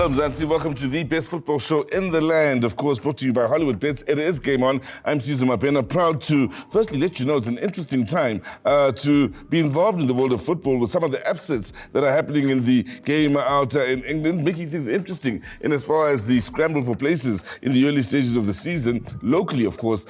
Hello, Mzansi. Welcome to the best football show in the land. Of course, brought to you by Hollywoodbets. It is GameON. I'm Caesar Mapena, proud to firstly let you know it's an interesting time to be involved in the world of football with some of the upsets that are happening in the game out in England, making things interesting in as far as the scramble for places in the early stages of the season. Locally, of course,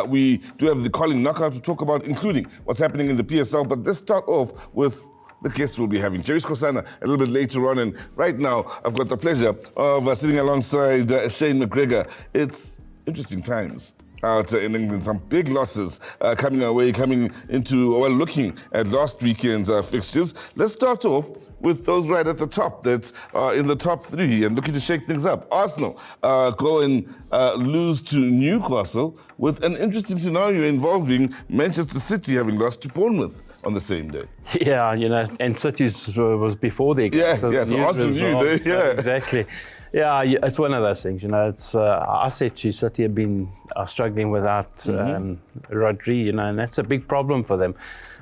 we do have the calling knockout to talk about, including what's happening in the PSL. But let's start off with the guests we'll be having. Jerry Skosana a little bit later on, and right now I've got the pleasure of sitting alongside Shane McGregor. It's interesting times out in England. Some big losses coming our way, coming into, well, looking at last weekend's fixtures. Let's start off with those right at the top that are in the top three and looking to shake things up. Arsenal go and lose to Newcastle with an interesting scenario involving Manchester City having lost to Bournemouth on the same day. Yeah, you know, and City was before the game. Yeah, so Arsenal knew. Yeah. Exactly. Yeah, it's one of those things, you know. It's I said to you, City have been struggling without Rodri, you know, and that's a big problem for them.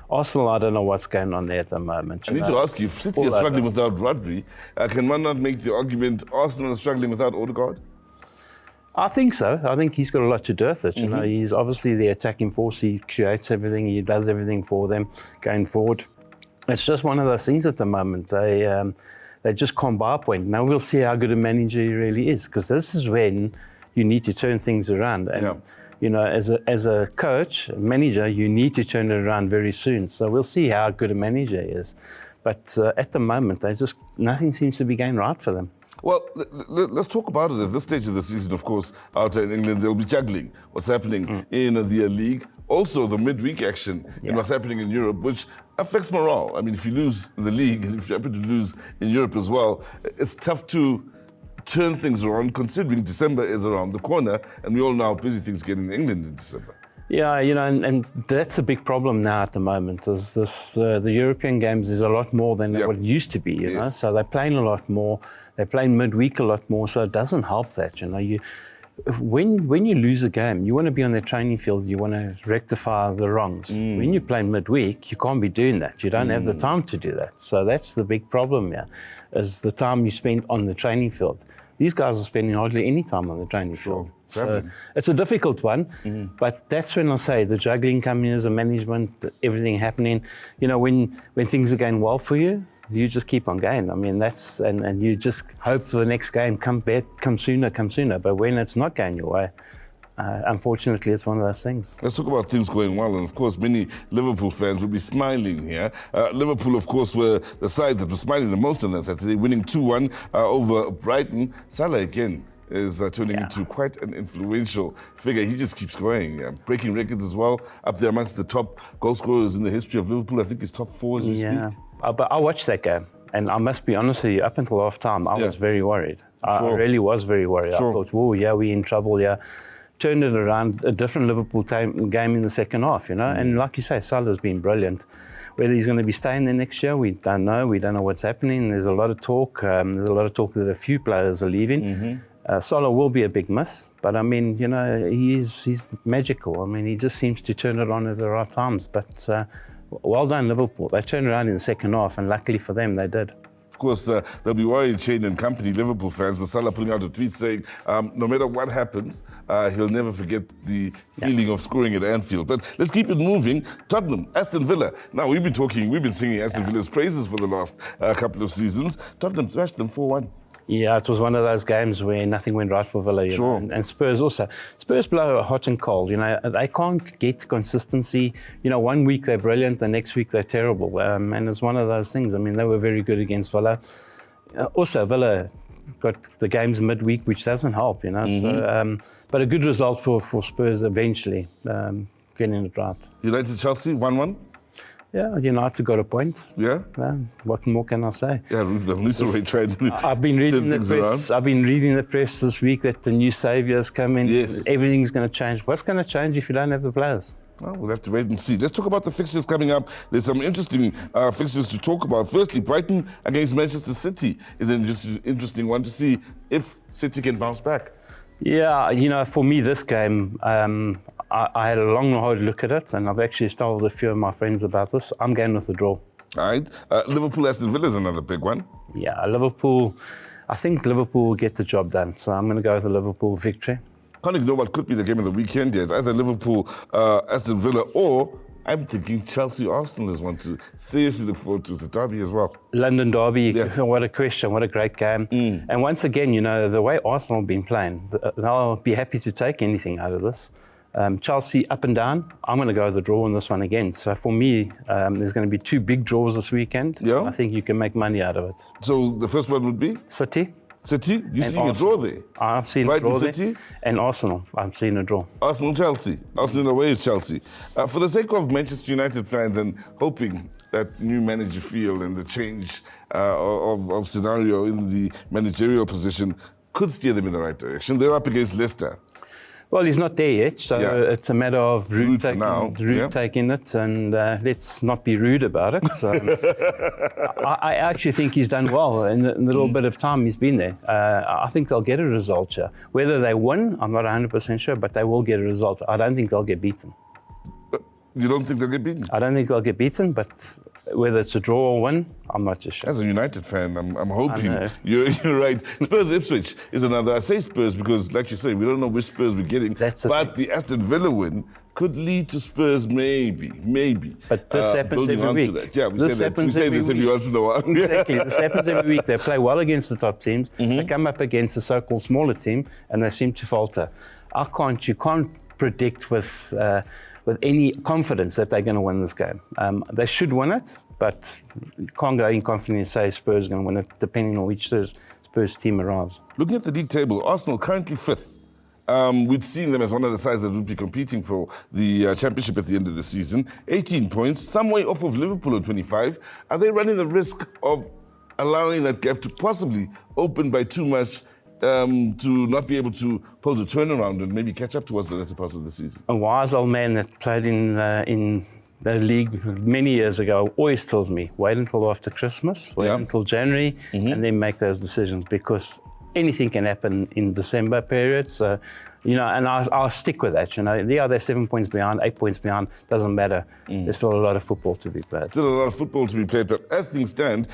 Arsenal, I don't know what's going on there at the moment. I need to ask you, if City are struggling without Rodri, can one not make the argument Arsenal is struggling without Odegaard? I think so. I think he's got a lot to do with it. You know, he's obviously the attacking force. He creates everything. He does everything for them going forward. It's just one of those things at the moment. They just can't buy a point. Now we'll see how good a manager he really is, because this is when you need to turn things around. And you know, as a coach, a manager, you need to turn it around very soon. So we'll see how good a manager he is. But at the moment, nothing seems to be going right for them. Well, let's talk about it. At this stage of the season, of course, out in England, they'll be juggling what's happening in the league. Also, the midweek action in what's happening in Europe, which affects morale. I mean, if you lose in the league, and if you happen to lose in Europe as well, it's tough to turn things around, considering December is around the corner, and we all know how busy things get in England in December. Yeah, you know, and that's a big problem now at the moment. Is the European games is a lot more than what it used to be, you know. So they're playing a lot more. They're playing midweek a lot more, so it doesn't help that, you know. When you lose a game, you want to be on the training field. You want to rectify the wrongs. When you play midweek, you can't be doing that. You don't have the time to do that. So that's the big problem here, is the time you spend on the training field. These guys are spending hardly any time on the training field. So it's a difficult one, but that's when I say the juggling coming as a management, everything happening. You know, when things are going well for you, you just keep on going. I mean, and you just hope for the next game, come sooner. But when it's not going your way, unfortunately, it's one of those things. Let's talk about things going well. And of course, many Liverpool fans will be smiling here. Liverpool, of course, were the side that was smiling the most on that Saturday, winning 2-1 over Brighton. Salah again is turning into quite an influential figure. He just keeps going, breaking records as well, up there amongst the top goal scorers in the history of Liverpool. I think he's top 4 as we speak. But I watched that game, and I must be honest with you, up until half time, I was very worried. I really was very worried. I thought, whoa, we're in trouble here. Turned it around, a different Liverpool game in the second half, you know. And like you say, Salah's been brilliant. Whether he's going to be staying there next year, we don't know. We don't know what's happening. There's a lot of talk. There's a lot of talk that a few players are leaving. Salah will be a big miss, but I mean, you know, he's magical. I mean, he just seems to turn it on at the right times. But well done, Liverpool. They turned around in the second half, and luckily for them, they did. Of course, they'll be worried, Shane and company, Liverpool fans, with Salah putting out a tweet saying, no matter what happens, he'll never forget the feeling of scoring at Anfield. But let's keep it moving. Tottenham, Aston Villa. Now, we've been singing Aston Villa's praises for the last couple of seasons. Tottenham thrashed them 4-1. Yeah, it was one of those games where nothing went right for Villa. You know? And Spurs also. Spurs blow hot and cold. You know, they can't get consistency. You know, one week they're brilliant, the next week they're terrible. And it's one of those things. I mean, they were very good against Villa. Also, Villa got the games midweek, which doesn't help, you know. So, but a good result for Spurs eventually, getting it right. United Chelsea, 1-1. Yeah, United got a point. Yeah. What more can I say? Yeah, I've been reading the press. I've been reading the press this week that the new saviour's coming. Yes. Everything's going to change. What's going to change if you don't have the players? Well, we'll have to wait and see. Let's talk about the fixtures coming up. There's some interesting fixtures to talk about. Firstly, Brighton against Manchester City is an interesting one to see if City can bounce back. Yeah, you know, for me, this game, I had a long, hard look at it, and I've actually told a few of my friends about this. I'm going with the draw. All right. Liverpool Aston Villa is another big one. Yeah, Liverpool. I think Liverpool will get the job done, so I'm going to go with the Liverpool victory. Can't ignore what could be the game of the weekend. It's either Liverpool, Aston Villa, or I'm thinking Chelsea-Arsenal is one to seriously look forward to. It's a derby as well. London derby, what a question, what a great game. And once again, you know, the way Arsenal have been playing, they'll be happy to take anything out of this. Chelsea up and down, I'm going to go with the draw on this one again. So for me, there's going to be 2 big draws this weekend. Yeah. I think you can make money out of it. So the first one would be? City. City? You've seen a draw there? I've seen a draw there. And Arsenal, I've seen a draw. Arsenal-Chelsea. Arsenal away is Chelsea. For the sake of Manchester United fans and hoping that new manager feel and the change of scenario in the managerial position could steer them in the right direction, they're up against Leicester. Well, he's not there yet, so it's a matter of route taking it, and let's not be rude about it. So I actually think he's done well in the little bit of time he's been there. I think they'll get a result here. Whether they win, I'm not 100% sure, but they will get a result. I don't think they'll get beaten. You don't think they'll get beaten? I don't think they'll get beaten, but whether it's a draw or win, I'm not too sure. As a United fan, I'm hoping you're right. Spurs-Ipswich is another. I say Spurs because, like you say, we don't know which Spurs we're getting. But the Aston Villa win could lead to Spurs, maybe. But this happens every week. Yeah, we say this every once in a while. Exactly. This happens every week. They play well against the top teams. They come up against the so-called smaller team, and they seem to falter. You can't predict with any confidence that they're going to win this game. They should win it, but you can't go in confident and say Spurs are going to win it, depending on which Spurs team arrives. Looking at the league table, Arsenal currently 5th. We'd seen them as one of the sides that would be competing for the championship at the end of the season. 18 points, some way off of Liverpool on 25. Are they running the risk of allowing that gap to possibly open by too much to not be able to pose a turnaround and maybe catch up towards the latter parts of the season? A wise old man that played in the league many years ago always tells me, wait until after Christmas, wait until January, and then make those decisions, because anything can happen in December period. So, you know, and I'll stick with that. You know, they're 7 points behind, 8 points behind, doesn't matter. There's still a lot of football to be played. Still a lot of football to be played, but as things stand,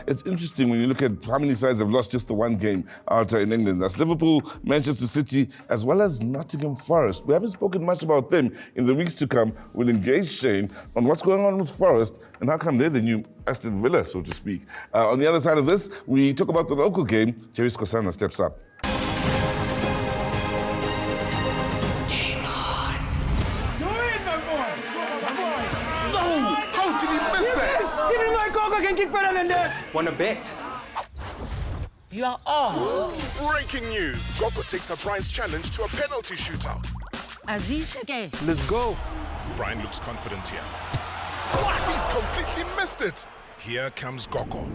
it's interesting when you look at how many sides have lost just the one game out in England. That's Liverpool, Manchester City, as well as Nottingham Forest. We haven't spoken much about them. In the weeks to come, we'll engage Shane on what's going on with Forest and how come they're the new Aston Villa, so to speak. On the other side of this, we talk about the local game. Jerry Skosana steps up. Wanna bet? You are on. Breaking news. Gogo takes a Brian's challenge to a penalty shootout. Aziz again. Let's go. Brian looks confident here. What? He's completely missed it. Here comes Gogo.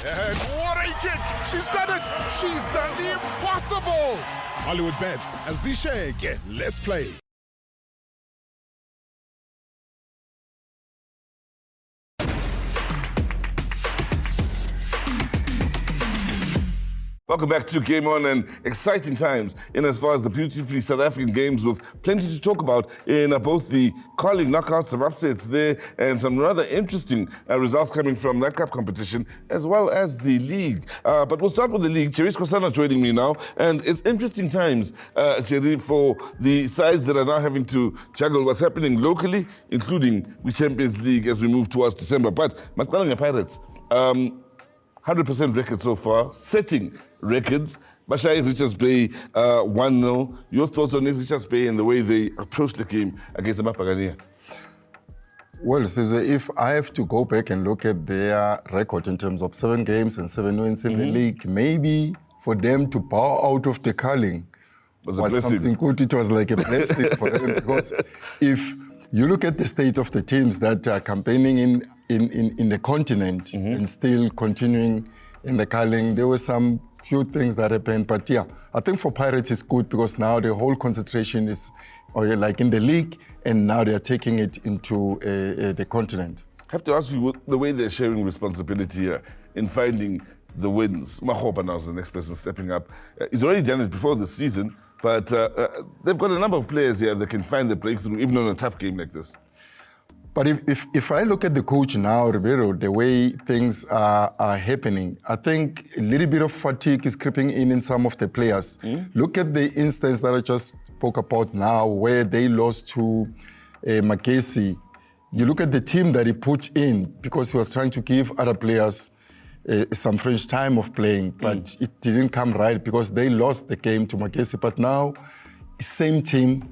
And what a kick! She's done it! She's done the impossible! Hollywoodbets, Azisha again. Let's play. Welcome back to Game On, and exciting times in as far as the beautifully South African games, with plenty to talk about in both the Carling knockouts, some upsets there, and some rather interesting results coming from that cup competition, as well as the league. But we'll start with the league. Jerry Skosana joining me now, and it's interesting times, Jerry, for the sides that are now having to juggle what's happening locally, including the Champions League as we move towards December. But Masqalanga Pirates, 100% record so far, setting records. Bashai Richards Bay 1-0. Your thoughts on Richards Bay and the way they approached the game against the Mapagania? Well, Sizwe, if I have to go back and look at their record in terms of 7 games and 7 wins in the league, maybe for them to bow out of the Carling was something good. It was like a blessing for them, because if you look at the state of the teams that are campaigning in the continent and still continuing in the Carling, there were some few things that happened. But yeah, I think for Pirates it's good, because now the whole concentration is like in the league, and now they're taking it into the continent. I have to ask you, the way they're sharing responsibility here in finding the wins. Mahoba now is the next person stepping up. He's already done it before the season, but they've got a number of players here that can find the breakthrough, even on a tough game like this. But if I look at the coach now, Ribeiro, the way things are happening, I think a little bit of fatigue is creeping in some of the players. Look at the instance that I just spoke about now, where they lost to Makesi. You look at the team that he put in because he was trying to give other players some French time of playing, but it didn't come right because they lost the game to Makesi. But now, same team,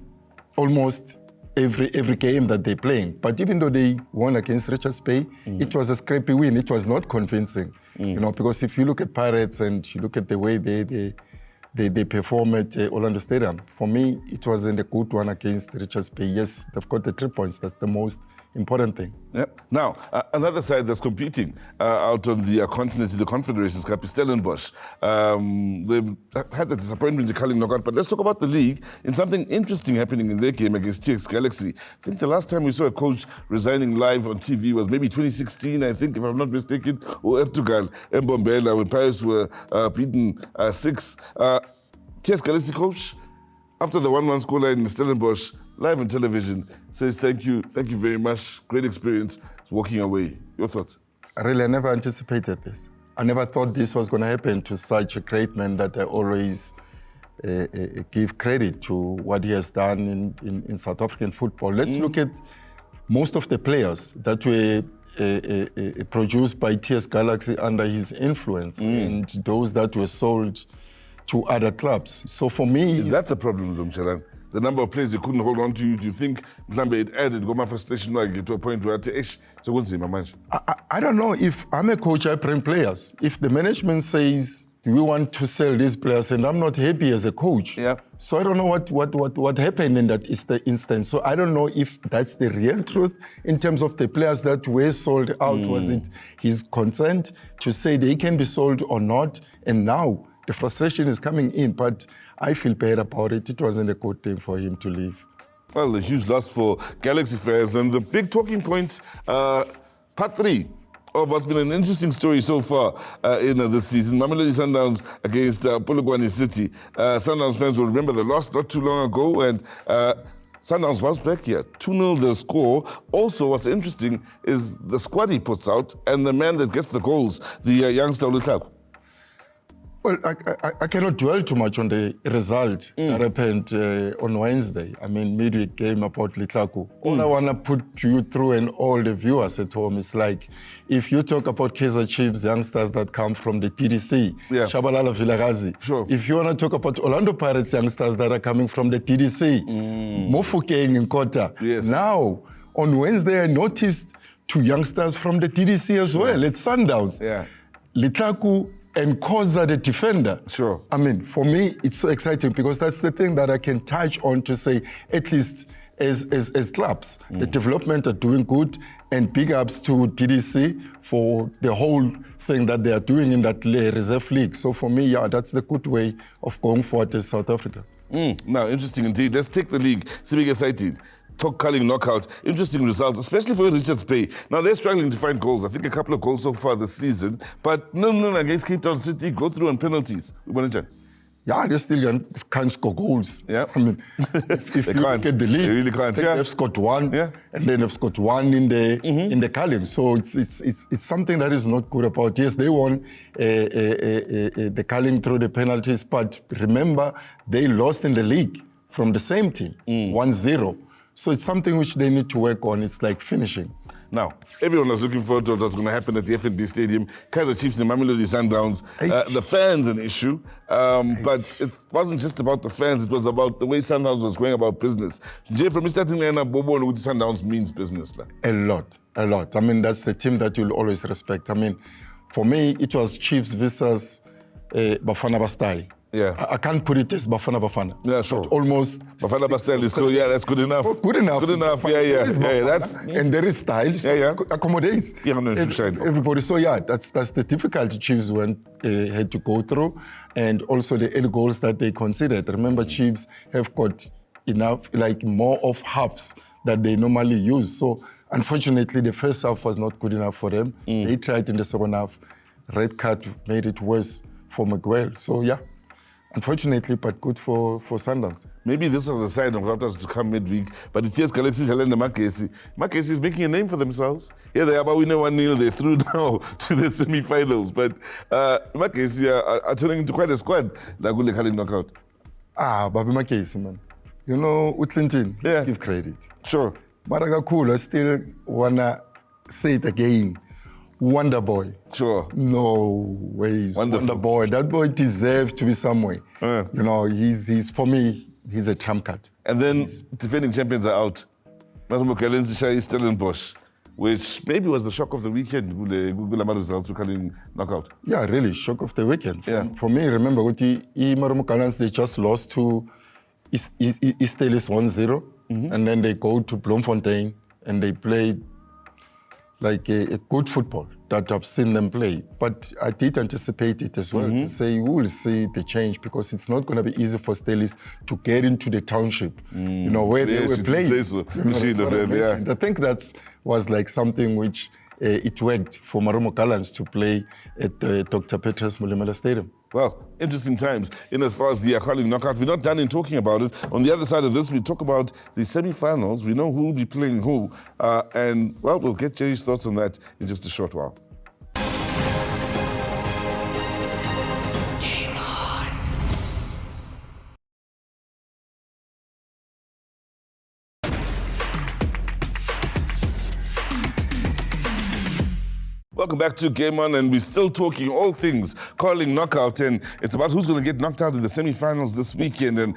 almost every game that they're playing. But even though they won against Richards Bay, it was a scrappy win. It was not convincing, because if you look at Pirates and you look at the way they perform at Orlando Stadium, for me, it wasn't a good one against Richards Bay. Yes, they've got the 3 points. That's the most important thing. Yep. Now, another side that's competing out on the continent, the Confederations Cup, is Stellenbosch. They've had the disappointment in the Culling knockout, but let's talk about the league and something interesting happening in their game against TX Galaxy. I think the last time we saw a coach resigning live on TV was maybe 2016, I think, if I'm not mistaken, or Ertugal and Bombela, when Pirates were beaten 6. TX Galaxy coach, after the 1-1 scoreline in Stellenbosch, live on television, says thank you very much, great experience, walking away. Your thoughts? Really, I never anticipated this. I never thought this was going to happen to such a great man that I always give credit to what he has done in South African football. Let's look at most of the players that were produced by TS Galaxy under his influence and those that were sold to other clubs. So for me... Is that the problem, Zomcharan? The number of players you couldn't hold on to, do you think it added Goma frustration to a point where I don't know. If I'm a coach, I bring players. If the management says, we want to sell these players, and I'm not happy as a coach. Yeah. So I don't know what happened in that instance. So I don't know if that's the real truth in terms of the players that were sold out. Was it his consent to say they can be sold or not? And now the frustration is coming in, but I feel bad about it. It wasn't a good thing for him to leave. Well, a huge loss for Galaxy fans. And the big talking point, part 3 of what's been an interesting story so far in this season. Mamelodi Sundowns against Polokwane City. Sundowns fans will remember the loss not too long ago, and Sundowns was back here. 2-0 the score. Also, what's interesting is the squad he puts out and the man that gets the goals, the youngster Olutlaku. Well, I cannot dwell too much on the result that happened on Wednesday. I mean, midweek game about Litlaku. All I want to put you through and all the viewers at home is like, if you talk about Kaizer Chiefs youngsters that come from the TDC, Shabalala Vilagazi. Sure. If you want to talk about Orlando Pirates youngsters that are coming from the TDC, Mofokeng in Kota. Yes. Now, on Wednesday, I noticed 2 youngsters from the TDC as well. It's Sundowns. Yeah. Litlaku and Koza, the defender. Sure. I mean, for me, it's so exciting because that's the thing that I can touch on to say, at least as clubs, the development are doing good, and big ups to DDC for the whole thing that they are doing in that reserve league. So for me, that's the good way of going forward as South Africa. Now, interesting indeed. Let's take the league. Sibig excited. Talk Culling knockout. Interesting results, especially for Richards Bay. Now, they're struggling to find goals. I think a couple of goals so far this season. But no, against Cape Town City, go through on penalties. Yeah, they still can't score goals. Yeah. I mean, if you look at the league, they really can't. They've scored 1, and then they've scored 1 in the Culling. So it's something that is not good about. Yes, they won the Culling through the penalties, but remember, they lost in the league from the same team, 1-0. So it's something which they need to work on. It's like finishing. Now, everyone was looking forward to what's going to happen at the FNB Stadium. Kaizer Chiefs and Mamelodi Sundowns. The fans an issue, but it wasn't just about the fans. It was about the way Sundowns was going about business. Jay, from starting Bobo and Sundowns means business. A lot. I mean, that's the team that you'll always respect. I mean, for me, it was Chiefs versus Bafana Bastille. Yeah. I can't put it as Bafana. Yeah, sure. But almost. Bafana Bastille is good. Yeah, that's good enough. Good enough. Good enough. Yeah. And there is style. So accommodates everybody. So that's the difficulty Chiefs had to go through, and also the end goals that they considered. Remember, Chiefs have got enough, like more of halves that they normally use. So unfortunately, the first half was not good enough for them. They tried in the second half. Red card made it worse for Miguel. So unfortunately, but good for Sundowns. Maybe this was a sign of Raptors to come midweek, but it says Galaxy Jalenda Makesi. Makesi is making a name for themselves. Here they are, but we know 1-0. They through now to the semi-finals. But Makesi are turning into quite a squad. Lagule Kali knockout. Babi Makesi, man. You know, Clinton, give credit. Sure. Maraga cool, I still wanna say it again. Wonder Boy. Sure. No ways. Wonderful. Wonder Boy. That boy deserves to be somewhere. You know, he's for me, he's a trump card. And then defending champions are out. Marumo Kalenzi Shai Stellenbosch, which maybe was the shock of the weekend. Google results were coming knockout. Yeah, really, shock of the weekend. For me, remember, Marumo Kalenzi, they just lost to Easterlis 1-0. And then they go to Bloemfontein and they played like a good football that I've seen them play. But I did anticipate it as well to say we will see the change because it's not going to be easy for Stellis to get into the township, you know, where they were playing. So. You know, I think that was like something which it worked for Marumo Gallants to play at the Dr. Petrus Mulimela Stadium. Well, interesting times in as far as the Akali knockout. We're not done in talking about it. On the other side of this, we talk about the semi-finals. We know who will be playing who. And, well, we'll get Jerry's thoughts on that in just a short while. Welcome back to GameON, and we're still talking all things calling knockout, and it's about who's going to get knocked out in the semi-finals this weekend. And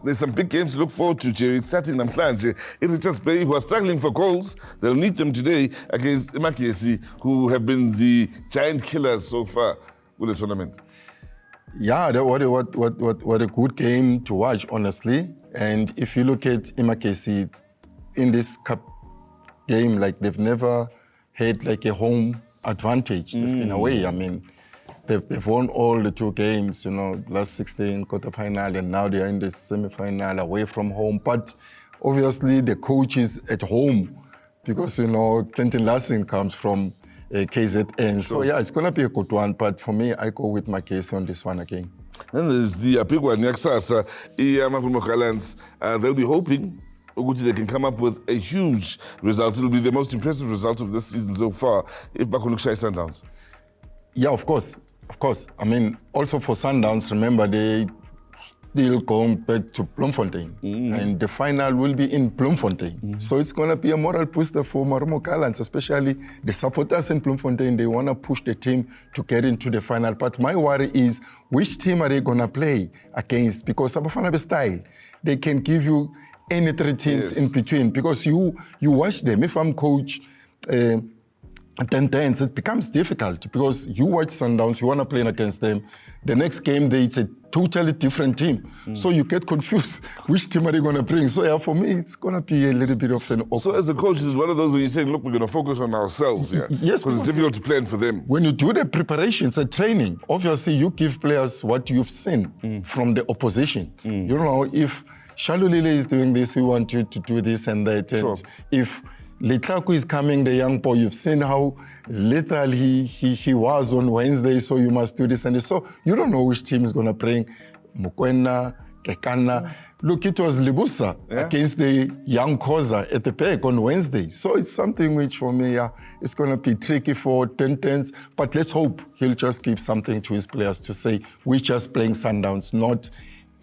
there's some big games to look forward to, Jerry. Starting namhlanje, it is just Bay who are struggling for goals. They'll need them today against Makesi, who have been the giant killers so far with the tournament. Yeah, what a good game to watch, honestly. And if you look at Makesi in this cup game, like they've never had like a home advantage. They've been away. I mean, they've won all the two games, you know, last 16 quarterfinal, and now they are in the semi-final away from home. But obviously the coach is at home because, you know, Clinton Lassing comes from KZN. So yeah, it's going to be a good one. But for me, I go with Makesi on this one again. Then there's the big one, Yaksasa, Marumo Gallants. They'll be hoping they can come up with a huge result. It'll be the most impressive result of this season so far if Bakulukshai Sundowns. Yeah, of course. I mean, also for Sundowns, remember, they still going back to Bloemfontein. And the final will be in Bloemfontein. So it's going to be a moral booster for Marumo Gallants, especially the supporters in Bloemfontein. They want to push the team to get into the final. But my worry is, which team are they going to play against? Because Sabafana style, they can give you any three teams in between, because you watch them. If I'm coach, then it becomes difficult because you watch Sundowns, you want to play against them. The next game, it's a totally different team. So you get confused. Which team are they going to bring? So yeah, for me, it's going to be a little bit of an awkward. So as a coach, it's one of those where you say, look, we're going to focus on ourselves here. Yes. Because it's difficult to plan for them. When you do the preparations and training, obviously you give players what you've seen from the opposition. You know, if Shalulile is doing this, we want you to do this and that. And if Letlaku is coming, the young boy, you've seen how lethal he was on Wednesday, so you must do this and this. So you don't know which team is going to bring Mukwena, Kekana. Look, it was Libusa against the young Koza at the back on Wednesday. So it's something which for me, it's going to be tricky for 10-10s. But let's hope he'll just give something to his players to say, we're just playing Sundowns, not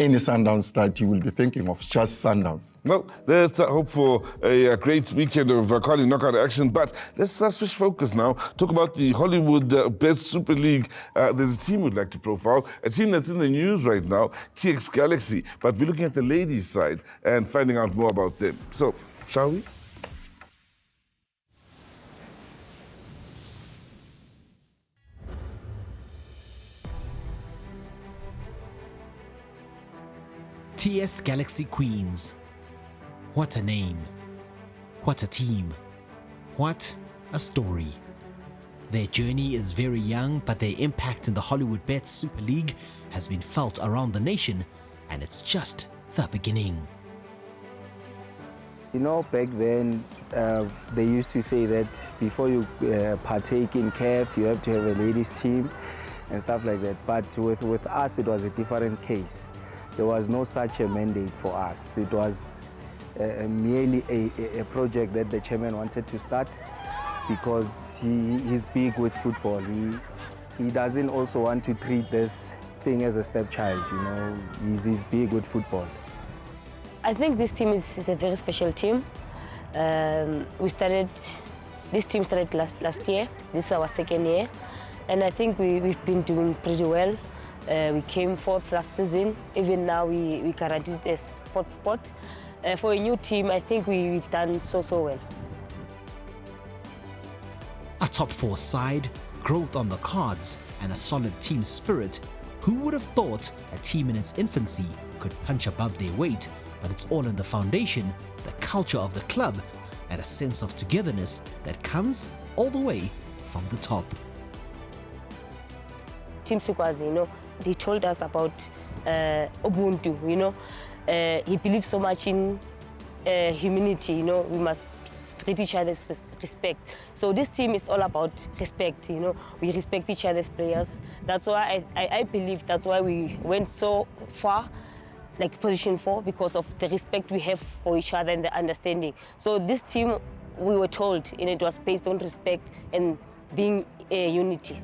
any Sundowns that you will be thinking of, just Sundowns. Well, let's hope for a great weekend of Kali knockout action. But let's switch focus now. Talk about the Hollywoodbets Super League. There's a team we'd like to profile, a team that's in the news right now, TX Galaxy. But we're looking at the ladies' side and finding out more about them. So, shall we? TS Galaxy Queens. What a name. What a team. What a story. Their journey is very young, but their impact in the Hollywoodbets Super League has been felt around the nation, and it's just the beginning. You know, back then, they used to say that before you partake in CAF, you have to have a ladies team. and stuff like that. But with us, it was a different case. There was no such a mandate for us. It was merely a project that the chairman wanted to start because he's big with football. He doesn't also want to treat this thing as a stepchild, you know. He's big with football. I think this team is a very special team. This team started last year. This is our second year. And I think we've been doing pretty well. We came fourth last season. Even now we guaranteed a fourth spot. For a new team, I think we've done so well. A top 4 side, growth on the cards, and a solid team spirit. Who would have thought a team in its infancy could punch above their weight? But it's all in the foundation, the culture of the club, and a sense of togetherness that comes all the way from the top. Team Sukwazi, you know, he told us about Ubuntu, you know. He believes so much in humanity, you know. We must treat each other with respect. So this team is all about respect, you know. We respect each other's players. That's why I believe that's why we went so far, like position 4, because of the respect we have for each other and the understanding. So this team, we were told, and it was based on respect and being a unity.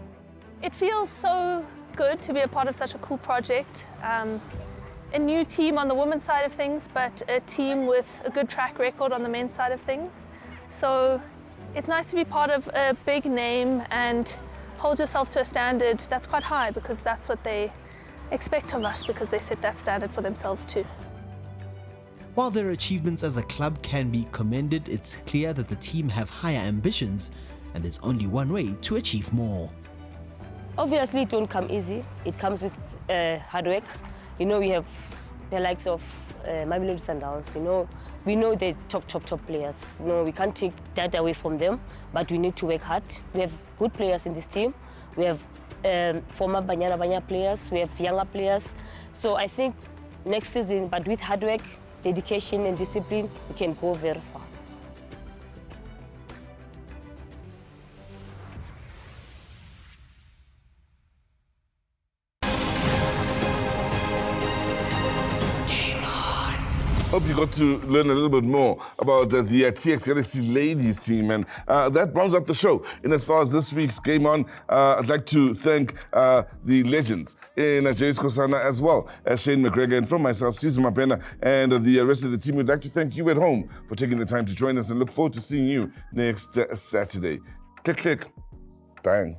It feels so good to be a part of such a cool project. A new team on the women's side of things, but a team with a good track record on the men's side of things. So it's nice to be part of a big name and hold yourself to a standard that's quite high, because that's what they expect of us, because they set that standard for themselves too. While their achievements as a club can be commended, it's clear that the team have higher ambitions, and there's only one way to achieve more. Obviously, it won't come easy. It comes with hard work. You know, we have the likes of Mamelodi Sundowns. You know, we know they're top players. You know, we can't take that away from them, but we need to work hard. We have good players in this team. We have former Banyana players. We have younger players. So I think next season, but with hard work, dedication and discipline, we can go very far. Hope you got to learn a little bit more about the TX Galaxy ladies team, and that rounds up the show. In as far as this week's Game On, I'd like to thank the legends in Jace Kosana as well as Shane McGregor, and from myself, Caesar Mapena, and the rest of the team. We'd like to thank you at home for taking the time to join us, and look forward to seeing you next Saturday. Click, click, bang.